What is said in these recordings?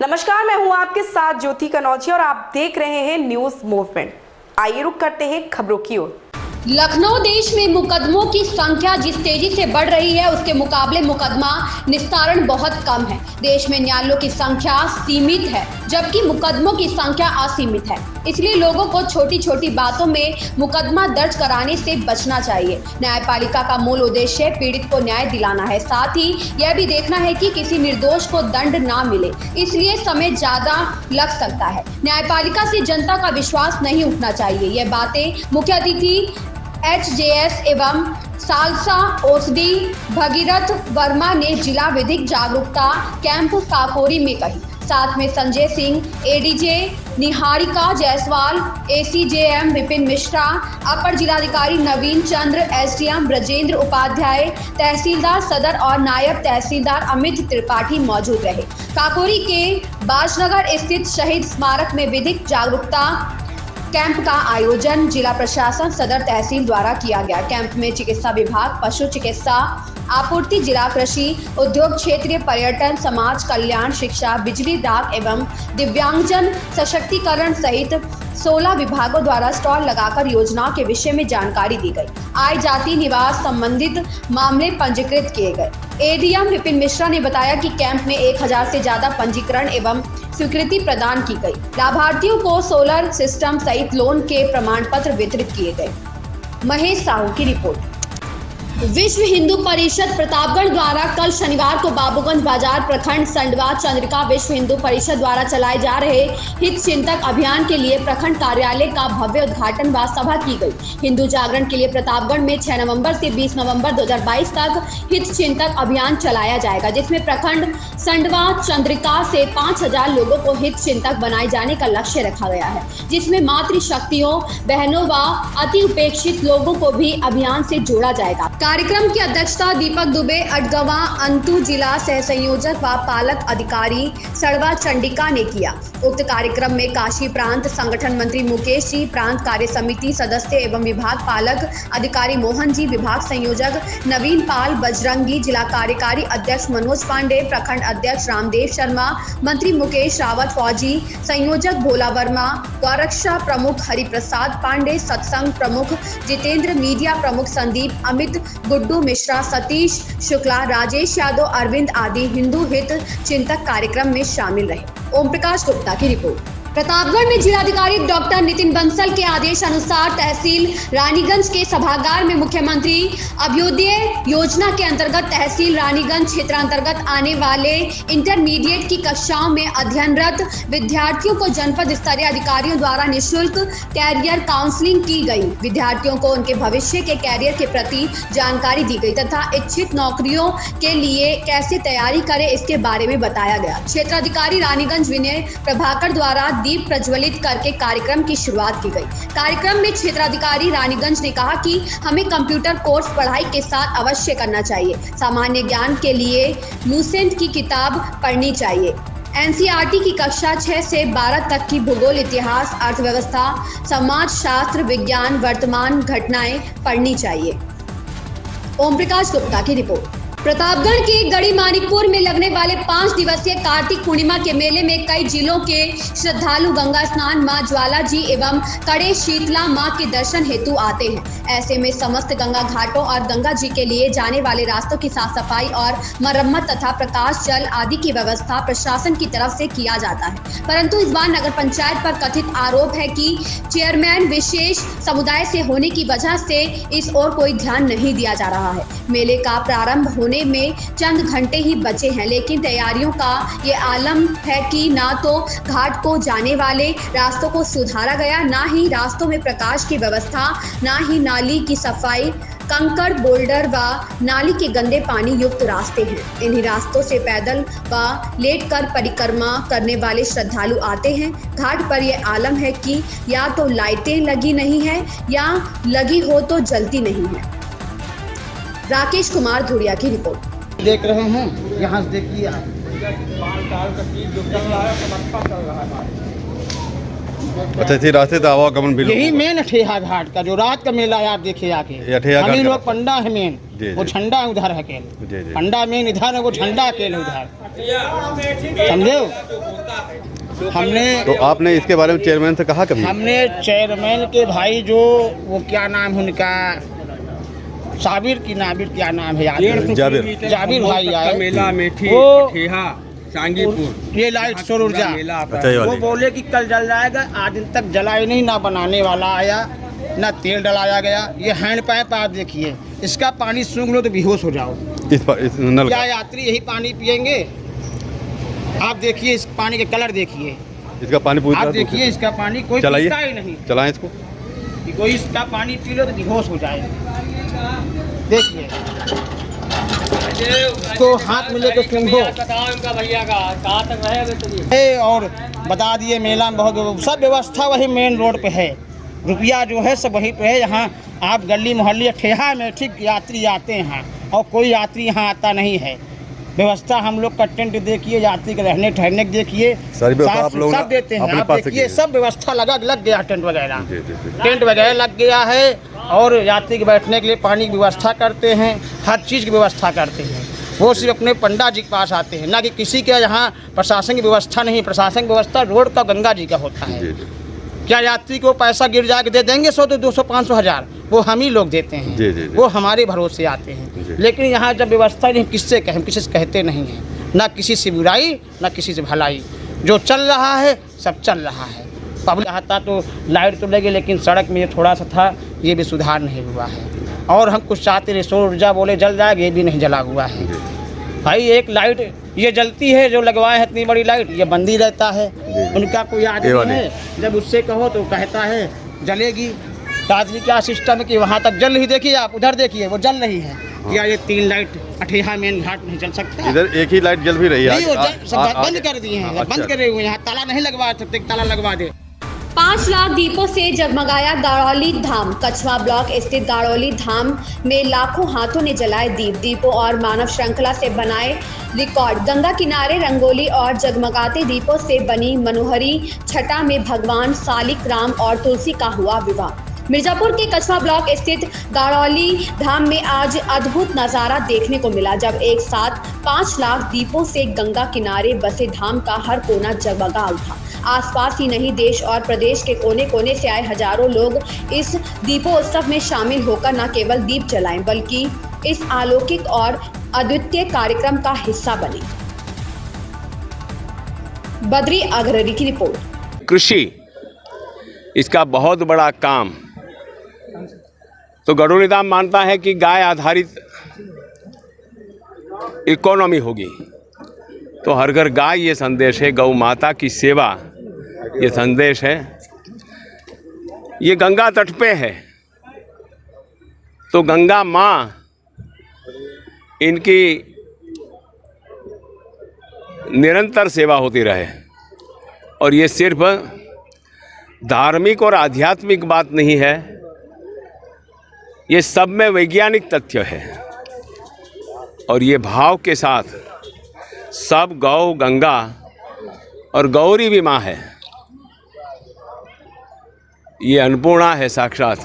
नमस्कार, मैं हूं आपके साथ ज्योति कनौजिया और आप देख रहे हैं न्यूज मूवमेंट। आइए रुक करते हैं खबरों की ओर। लखनऊ देश में मुकदमों की संख्या जिस तेजी से बढ़ रही है उसके मुकाबले मुकदमा निस्तारण बहुत कम है। देश में न्यायालयों की संख्या सीमित है जबकि मुकदमों की संख्या असीमित है। इसलिए लोगों को छोटी छोटी बातों में मुकदमा दर्ज कराने से बचना चाहिए। न्यायपालिका का मूल उद्देश्य पीड़ित को न्याय दिलाना है, साथ ही यह भी देखना है कि किसी निर्दोष को दंड ना मिले, इसलिए समय ज्यादा लग सकता है। न्यायपालिका से जनता का विश्वास नहीं उठना चाहिए। यह बातें मुख्य अतिथि HJS एवं सालसा ओसडी भगीरथ वर्मा ने जिला विधिक जागरूकता कैंप काकोरी में कही। साथ में संजय सिंह, ADJ निहारिका जायसवाल, ACJM विपिन मिश्रा, अपर जिलाधिकारी नवीन चंद्र, SDM ब्रजेंद्र उपाध्याय, तहसीलदार सदर और नायब तहसीलदार अमित त्रिपाठी मौजूद रहे। काकोरी के बाजनगर स्थित शहीद स्मारक में विधिक जागरूकता कैंप का आयोजन जिला प्रशासन सदर तहसील द्वारा किया गया। कैंप में चिकित्सा विभाग, पशु चिकित्सा आपूर्ति, जिला कृषि उद्योग, क्षेत्रीय पर्यटन, समाज कल्याण, शिक्षा, बिजली, डाक एवं दिव्यांगजन सशक्तिकरण सहित 16 विभागों द्वारा स्टॉल लगाकर योजनाओं के विषय में जानकारी दी गई। आय, जाति, निवास संबंधित मामले पंजीकृत किए गए। ADM विपिन मिश्रा ने बताया कि कैंप में 1000 से ज्यादा पंजीकरण एवं स्वीकृति प्रदान की गई। लाभार्थियों को सोलर सिस्टम सहित लोन के प्रमाण पत्र वितरित किए गए। महेश साहू की रिपोर्ट। विश्व हिंदू परिषद प्रतापगढ़ द्वारा कल शनिवार को बाबूगंज बाजार प्रखंड संडवा चंद्रिका विश्व हिंदू परिषद द्वारा चलाए जा रहे हित चिंतक अभियान के लिए प्रखंड कार्यालय का भव्य उद्घाटन व सभा की गई। हिंदू जागरण के लिए प्रतापगढ़ में 6 नवंबर से 20 नवंबर 2022 तक हित चिंतक अभियान चलाया जाएगा, जिसमें प्रखंड संडवा चंद्रिका से 5000 लोगों को हित चिंतक बनाए जाने का लक्ष्य रखा गया है, जिसमें मातृशक्तियों, बहनों व अति उपेक्षित लोगों को भी अभियान से जोड़ा जाएगा। कार्यक्रम की अध्यक्षता दीपक दुबे अडगवा अंतु जिला सह संयोजक व पालक अधिकारी सड़वा चंडिका ने किया। उक्त कार्यक्रम में काशी प्रांत संगठन मंत्री मुकेश जी, प्रांत कार्य समिति सदस्य एवं विभाग पालक अधिकारी मोहन जी, विभाग संयोजक नवीन पाल बजरंगी, जिला कार्यकारी अध्यक्ष मनोज पांडे, प्रखंड अध्यक्ष रामदेव शर्मा, मंत्री मुकेश रावत, फौजी संयोजक भोला वर्मा, गौरक्षा प्रमुख हरिप्रसाद पांडे, सत्संग प्रमुख जितेंद्र, मीडिया प्रमुख संदीप, अमित, गुड्डू मिश्रा, सतीश शुक्ला, राजेश यादव, अरविंद आदि हिंदू हित चिंतक कार्यक्रम में शामिल रहे। ओम प्रकाश गुप्ता की रिपोर्ट। प्रतापगढ़ में जिलाधिकारी डॉक्टर नितिन बंसल के आदेश अनुसार तहसील रानीगंज के सभागार में मुख्यमंत्री अभ्युदय योजना के अंतर्गत तहसील रानीगंज क्षेत्र अंतर्गत आने वाले इंटरमीडिएट की कक्षाओं में अध्ययनरत विद्यार्थियों को जनपद स्तरीय अधिकारियों द्वारा निःशुल्क कैरियर काउंसलिंग की गई। विद्यार्थियों को उनके भविष्य के कैरियर के प्रति जानकारी दी गई तथा इच्छित नौकरियों के लिए कैसे तैयारी करें इसके बारे में बताया गया। क्षेत्राधिकारी रानीगंज विनय प्रभाकर द्वारा दीप प्रज्वलित करके कार्यक्रम की शुरुआत की गई। कार्यक्रम में क्षेत्राधिकारी रानीगंज ने कहा कि हमें कंप्यूटर कोर्स पढ़ाई के साथ अवश्य करना चाहिए। सामान्य ज्ञान के लिए लूसेंट की किताब पढ़नी चाहिए। NCERT की कक्षा 6 से 12 तक की भूगोल, इतिहास, अर्थव्यवस्था, समाज शास्त्र, विज्ञान, वर्तमान घटनाएं पढ़नी चाहिए। ओम प्रकाश गुप्ता की रिपोर्ट। प्रतापगढ़ के गढ़ी मानिकपुर में लगने वाले 5 दिवसीय कार्तिक पूर्णिमा के मेले में कई जिलों के श्रद्धालु गंगा स्नान, मां ज्वाला जी एवं कड़े शीतला मां के दर्शन हेतु आते हैं। ऐसे में समस्त गंगा घाटों और गंगा जी के लिए जाने वाले रास्तों की साफ सफाई और मरम्मत तथा प्रकाश जल आदि की व्यवस्था प्रशासन की तरफ से किया जाता है, परंतु इस बार नगर पंचायत पर कथित आरोप है कि चेयरमैन विशेष समुदाय से होने की वजह से इस ओर कोई ध्यान नहीं दिया जा रहा है। मेले का प्रारंभ होने में चंद घंटे ही बचे हैं, लेकिन तैयारियों का ये आलम है कि ना तो घाट को जाने वाले रास्तों को सुधारा गया, ना ही रास्तों में प्रकाश की व्यवस्था, ना ही नाली की सफाई, कंकड़, बोल्डर व नाली के गंदे पानी युक्त रास्ते हैं। इन्हीं रास्तों से पैदल व लेट कर परिक्रमा करने वाले श्रद्धालु आते हैं। घाट पर यह आलम है कि या तो लाइटें लगी नहीं है या लगी हो तो जलती नहीं है। राकेश कुमार धुड़िया की रिपोर्ट। देख रहे हैं, यहाँ से देखिए आप। अच्छा, इसी रास्ते से आवागमन भी यही मेन अठेहा घाट का जो रात का मेला है, आप देखिए आके। ये अठेहा हम घाट ही का- लोग पंडा है मेन, जी, वो जी। झंडा उधर है जी, अकेले, जी। पंडा मेन इधर है, वो झंडा अकेले उधर, समझे। हमने तो आपने इसके बारे में चेयरमैन से कहा कभी? हमने चेयरमैन के भाई जो वो क्या नाम है उनका, साबिर की नाबिर क्या नाम है याद नहीं। जाबिर भाई आए, मेला मेठी वो ठेहा सांगीपुर ये लाइट सौर ऊर्जा मेला आता अच्छा, ये वो वाली। बोले कि कल जल जाएगा, आज दिन तक जला ही नहीं, ना बनाने वाला आया ना तेल डलाया गया। ये हैंड पाइप आप देखिए, इसका पानी सूंघ लो तो बेहोश हो जाओ। इस नल क्या का यात्री यही पानी पियेंगे? आप देखिए इस पानी के कलर देखिए, इसका पानी पूरी आप तरह दूषित देखिए है। इसका पानी कोई चलाइए। पीता ही नहीं चलाएं इसको। कि कोई इसका पानी पी लो तो बेहोश हो जाए। देखिए तो हाथ में लेकर सूंघो। और बता दिए मेला में बहुत सब व्यवस्था वही मेन रोड पे है, रुपया जो है सब वहीं पे है। यहाँ आप गली मोहल्ले ठेहा में ठीक यात्री आते हैं और कोई यात्री यहाँ आता नहीं है। व्यवस्था हम लोग का टेंट देखिए, यात्री के रहने ठहरने के देखिए, सारी व्यवस्था आप लोगों ने सब देते हैं। अपने आप पास से देखिए की है। सब व्यवस्था लग गया, टेंट वगैरह जी, जी, जी। टेंट वगैरह लग गया है। और यात्री के बैठने के लिए पानी की व्यवस्था करते हैं, हर चीज़ की व्यवस्था करते हैं। वो सिर्फ अपने पंडा जी के पास आते हैं, ना कि किसी के यहाँ प्रशासन की व्यवस्था नहीं। प्रशासन की व्यवस्था रोड का गंगा जी का होता है। जी, जी। क्या यात्री को पैसा गिर जाके दे देंगे 100 तो 200 500 हज़ार, वो हम ही लोग देते हैं। जी, जी, जी। वो हमारे भरोसे आते जी। हैं। लेकिन यहाँ जब व्यवस्था नहीं, किससे कहें, किसी से कहते नहीं हैं, ना किसी से बुराई ना किसी से भलाई। जो चल रहा है सब चल रहा है। पब्लिक आता तो लाइट तो लगे, लेकिन सड़क में ये थोड़ा सा था, ये भी सुधार नहीं हुआ है। और हम कुछ चाहते रहे, सौर ऊर्जा बोले जल जाएगा, ये भी नहीं जला हुआ है। भाई एक लाइट ये जलती है, जो लगवाए हैं इतनी बड़ी लाइट, ये बंद ही रहता है। उनका कोई आदमी है, जब उससे कहो तो कहता है जलेगी। आदमी क्या सिस्टम है कि वहाँ तक जल रही, देखिए आप उधर देखिए वो जल रही है। क्या ये 3 लाइट अठेहा मेन घाट नहीं चल सकता? इधर एक ही लाइट जल भी रही है। नहीं, वो सब बंद कर दिए हैं, अच्छा। बंद करे हुए हैं। यहाँ ताला नहीं लगवा सकते, ताला लगवा दे। 5 लाख दीपों से जगमगाया गाड़ौली धाम। कछवा ब्लॉक स्थित गाड़ौली धाम में लाखों हाथों ने जलाए दीप। दीपों और मानव श्रृंखला से बनाए रिकॉर्ड। गंगा किनारे रंगोली और जगमगाते दीपों से बनी मनोहरी छटा में भगवान शालिक राम और तुलसी का हुआ विवाह। मिर्जापुर के कछवा ब्लॉक स्थित गाड़ौली धाम में आज अद्भुत नजारा देखने को मिला, जब एक साथ 5 लाख दीपों से गंगा किनारे बसे धाम का हर कोना जगमगा उठा। आसपास ही नहीं, देश और प्रदेश के कोने कोने से आए हजारों लोग इस दीपोत्सव में शामिल होकर न केवल दीप जलाएं, बल्कि इस अलौकिक और अद्वितीय कार्यक्रम का हिस्सा बने। बद्री अग्ररी की रिपोर्ट। कृषि इसका बहुत बड़ा काम। तो गढ़ोली धाम मानता है कि गाय आधारित इकोनॉमी होगी, तो हर घर गाय ये संदेश है, गौ माता की सेवा ये संदेश है। ये गंगा तट पे है, तो गंगा माँ इनकी निरंतर सेवा होती रहे। और ये सिर्फ धार्मिक और आध्यात्मिक बात नहीं है, ये सब में वैज्ञानिक तथ्य है। और ये भाव के साथ सब गौ गंगा और गौरी भी माँ है, ये अन्नपूर्णा है साक्षात,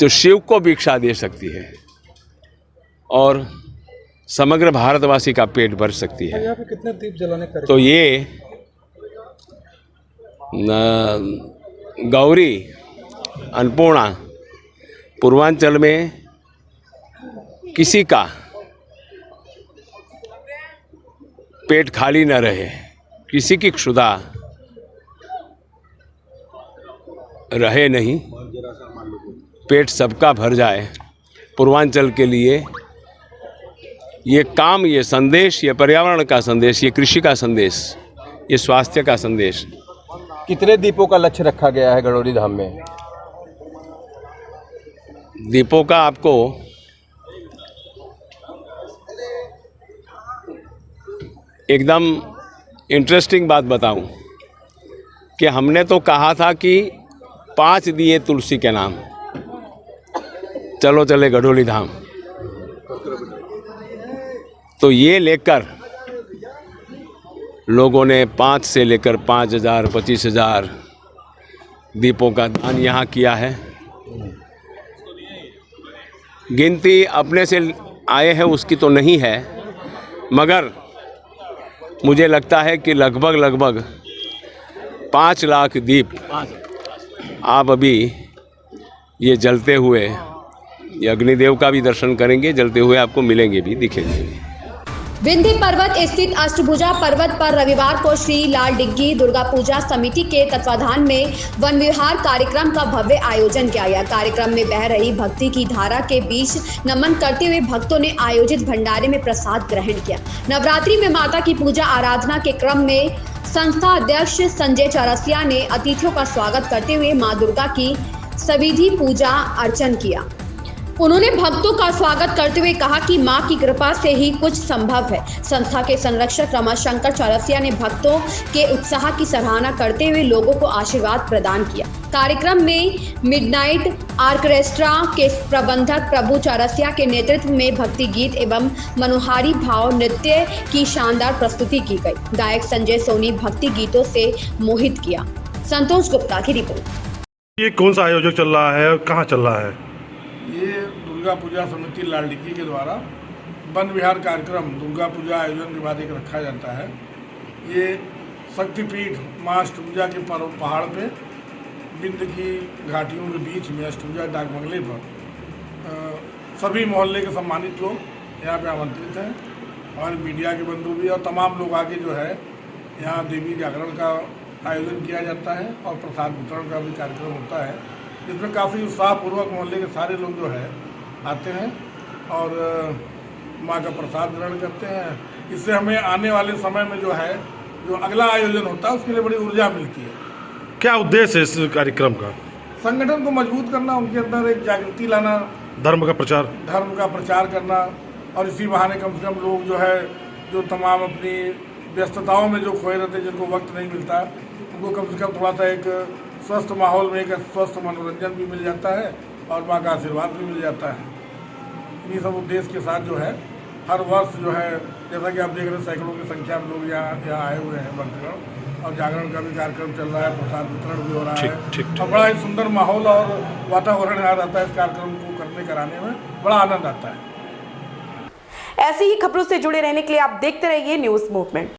जो शिव को भिक्षा दे सकती है और समग्र भारतवासी का पेट भर सकती है। यहाँ पे कितने दीप जलाने का तो ये गौरी अन्नपूर्णा पूर्वांचल में किसी का पेट खाली न रहे, किसी की क्षुधा रहे नहीं, पेट सबका भर जाए। पूर्वांचल के लिए ये काम, ये संदेश, ये पर्यावरण का संदेश, ये कृषि का संदेश, ये स्वास्थ्य का संदेश। कितने दीपों का लक्ष्य रखा गया है गढ़ौली धाम में? दीपों का आपको एकदम इंटरेस्टिंग बात बताऊं कि हमने तो कहा था कि 5 दिए तुलसी के नाम, चलो चले गढ़ौली धाम। तो ये लेकर लोगों ने 5 से लेकर 5,000, 25,000 दीपों का दान यहाँ किया है। गिनती अपने से आए हैं उसकी तो नहीं है, मगर मुझे लगता है कि लगभग 5 लाख दीप आप अभी ये जलते हुए, ये अग्निदेव का भी दर्शन करेंगे, जलते हुए आपको मिलेंगे भी, दिखेंगे भी। विंध्य पर्वत स्थित अष्टभुजा पर्वत पर रविवार को श्री लाल डिग्गी दुर्गा पूजा समिति के तत्वाधान में वन विहार कार्यक्रम का भव्य आयोजन किया गया। कार्यक्रम में बह रही भक्ति की धारा के बीच नमन करते हुए भक्तों ने आयोजित भंडारे में प्रसाद ग्रहण किया। नवरात्रि में माता की पूजा आराधना के क्रम में संस्था अध्यक्ष संजय चौरसिया ने अतिथियों का स्वागत करते हुए मां दुर्गा की सविधि पूजा अर्चन किया। उन्होंने भक्तों का स्वागत करते हुए कहा कि मां की कृपा से ही कुछ संभव है। संस्था के संरक्षक रमाशंकर चौरसिया ने भक्तों के उत्साह की सराहना करते हुए लोगों को आशीर्वाद प्रदान किया। कार्यक्रम में मिडनाइट ऑर्केस्ट्रा के प्रबंधक प्रभु चौरसिया के नेतृत्व में भक्ति गीत एवं मनोहारी भाव नृत्य की शानदार प्रस्तुति की गई। गायक संजय सोनी भक्ति गीतों से मोहित किया। संतोष गुप्ता की रिपोर्ट। ये कौन सा आयोजन चल रहा है और कहाँ चल रहा है? ये दुर्गा पूजा समिति लाल डिग्गी के द्वारा वन विहार कार्यक्रम दुर्गा पूजा आयोजन के बाद एक रखा जाता है। ये शक्तिपीठ माँ अष्टभुजा के पहाड़ पे बिंद की घाटियों के बीच में अष्टभुजा डाक बंगले पर सभी मोहल्ले के सम्मानित लोग यहाँ पे आमंत्रित हैं और मीडिया के बंधु भी और तमाम लोग आके जो है यहाँ देवी जागरण का आयोजन किया जाता है और प्रसाद वितरण का भी कार्यक्रम होता है, जिसमें काफ़ी उत्साहपूर्वक मोहल्ले के सारे लोग जो है आते हैं और माँ का प्रसाद ग्रहण करते हैं। इससे हमें आने वाले समय में जो है जो अगला आयोजन होता है उसके लिए बड़ी ऊर्जा मिलती है। क्या उद्देश्य है इस कार्यक्रम का? संगठन को मजबूत करना, उनके अंदर एक जागृति लाना, धर्म का प्रचार करना और इसी बहाने कम से कम लोग जो है जो तमाम अपनी व्यस्तताओं में जो खोए रहते हैं, जिनको वक्त नहीं मिलता, उनको कम से कम थोड़ा सा एक स्वस्थ माहौल में एक स्वस्थ मनोरंजन भी मिल जाता है और माँ का आशीर्वाद भी मिल जाता है। इन्हीं सब उद्देश्य के साथ जो है हर वर्ष जो है, जैसा कि आप देख रहे हैं सैकड़ों की संख्या में लोग यहाँ आए हुए हैं भक्तगण, और जागरण का भी कार्यक्रम चल रहा है, प्रसाद वितरण भी हो रहा है और बड़ा ही सुंदर माहौल और वातावरण यहाँ रहता है। इस कार्यक्रम को कराने में बड़ा आनंद आता है। ऐसी ही खबरों से जुड़े रहने के लिए आप देखते रहिए न्यूज़ मूवमेंट।